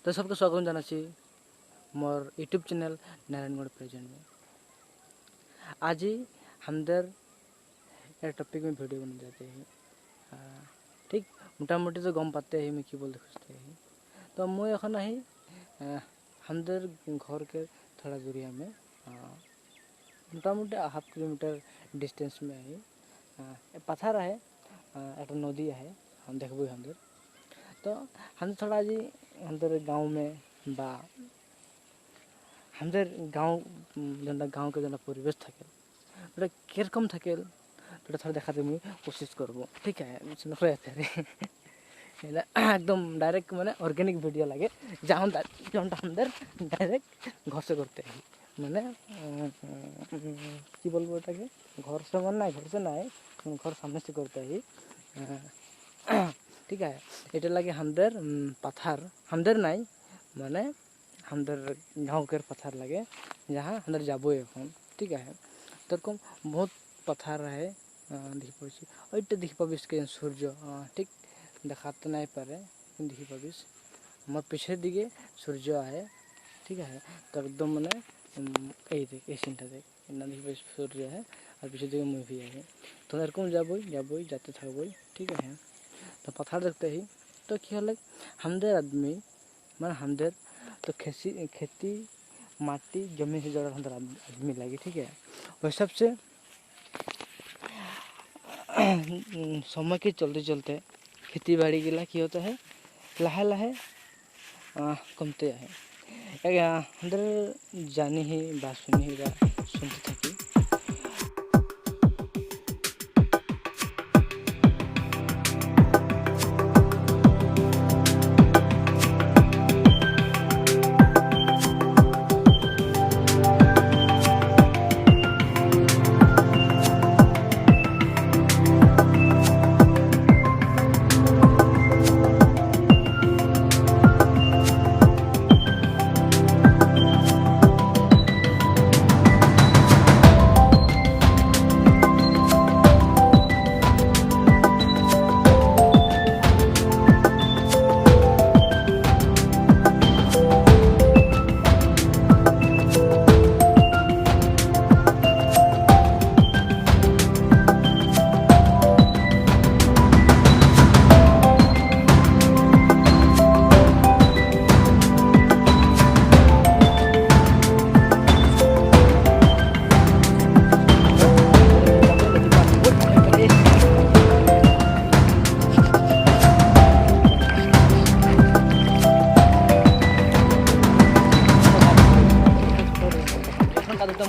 तो सबके स्वागत जाना मोर यूट्यूब चैनल नारायणगढ़ प्रेजेंट में। आज ही हम एक टॉपिक में वीडियो बनाने जाते हैं। ठीक मोटा मोटी तो गम पाते हैं मैं कि बोलते खुजते हैं। तो मैं एखन ही हम घर के थोड़ा दूरिया में मोटा मोटी 1/2 किलोमीटर डिस्टेंस में है पथर है एक नदी है हम देखबो हम तो हम थोड़ा जी हम गाँव में बा हम गाँव गाँव के जो परिवेश थे किरकम थे थोड़ा देखाते मुझे कोशिश करब। ठीक है एकदम डायरेक्ट माने ऑर्गेनिक वीडियो लगे जहाँ हम डायरेक्ट घर से करते हैं मैंने कि बोलबो घर से मन ना घर से ना घर सामने से करते ही। ठीक है ये लगे हम पथर हम नाई माने हम गाँव के पथर लगे जहाँ हम जाबो एन। ठीक है तरकम बहुत पथर है देख पाबिस के सूर्य ठीक देखाते नहीं पारे देखी पाबिस मोर पीछे दिखे सूर्य है। ठीक है तो एकदम मैंने देख सीनटा देख इतना देख पाबिस सूर्य है और पीछे दिखे मुझे है तो एरकम जाबो जाते थकबो। ठीक है तो पथर देखते ही तो क्या लगे हम आदमी मैं हम तो खेती माटी जमीन से जड़ा हम आदमी लगे। ठीक है वह सबसे समय के चलते चलते खेती बाड़ी गिला की होता है लाहे लाहे कमते है अंदर जानी ही बात सुनी ही सुनते थकी।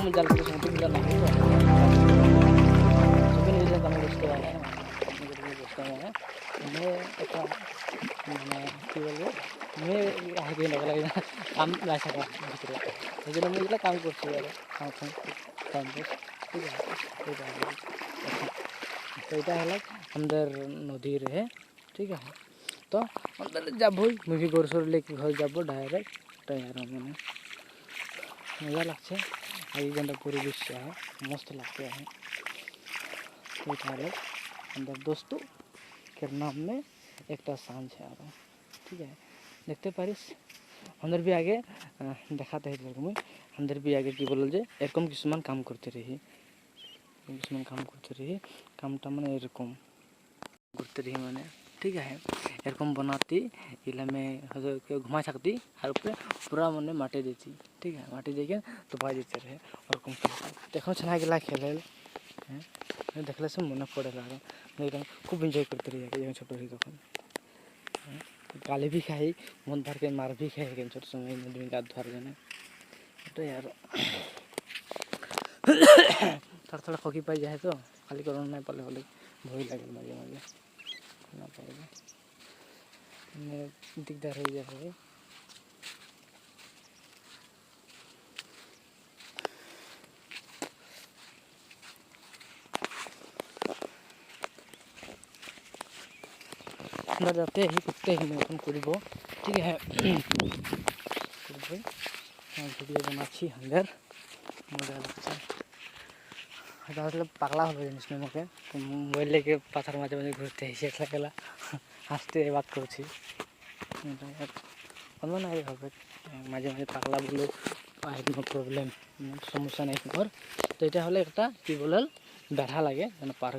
जाल को संगति मिला नहीं तो सभी निजे काम करते हैं मैं ऐसा कि बोलबो मैं आगे लगा काम ला सका भीतर ये मैं काम करছি यार काम टाइम पास। ठीक है तो এটা হলো আমাদের নদী রে। ঠিক আছে তো আমাদের যাবো মুভি গরসর लेके घर যাবো डायरेक्ट तो यार मैंने मजा लगছে आगे घंटा पूरी विश्व है मस्त लगते हैं। तो अंदर दोस्तों के नाम में एक सांझ है और ठीक है देखते पारिस अंदर भी आगे देखाते हैं मुझे अंदर भी आगे कि बोल जे एरकम किसुमान काम करते रही कामटा मैंने एरकम करते रही मैंने। ठीक है एरकम बनाती इला में घुमा सकती और ऊपर पूरा मैंने माटी देती। ठीक है माटी देके तो बाज देते रहे और कम देखो छना गला खेल देखले से मन पड़े एकदम खूब एंजॉय करते रही छोट रही तक गाली भी खाई मन भर के मार भी खाई छोट समय नदी में गाद धर जाने तो यार थोड़ा थोड़ा खकी पाई जाए तो खाली कर नहीं पाले बोले भय लगे माजे माजे ना पाएगा दिकदार हो जाए। अंदर जाते ही कुत्ते ही मैं करब। ठीक है वीडियो बनाচ্ছি अंदर मजा लगता है पागला हो जिस मोके मोबाइल लेके पाथर माजे माजे घूरते ही गला हंसते बात कर কোনো নাই হবে মাঝে মাঝে পাগলা বলে কোনো প্রবলেম সমস্যা নাই তোমার তো এটা হলে একটা কি বলাল ব্যথা লাগে যেন পার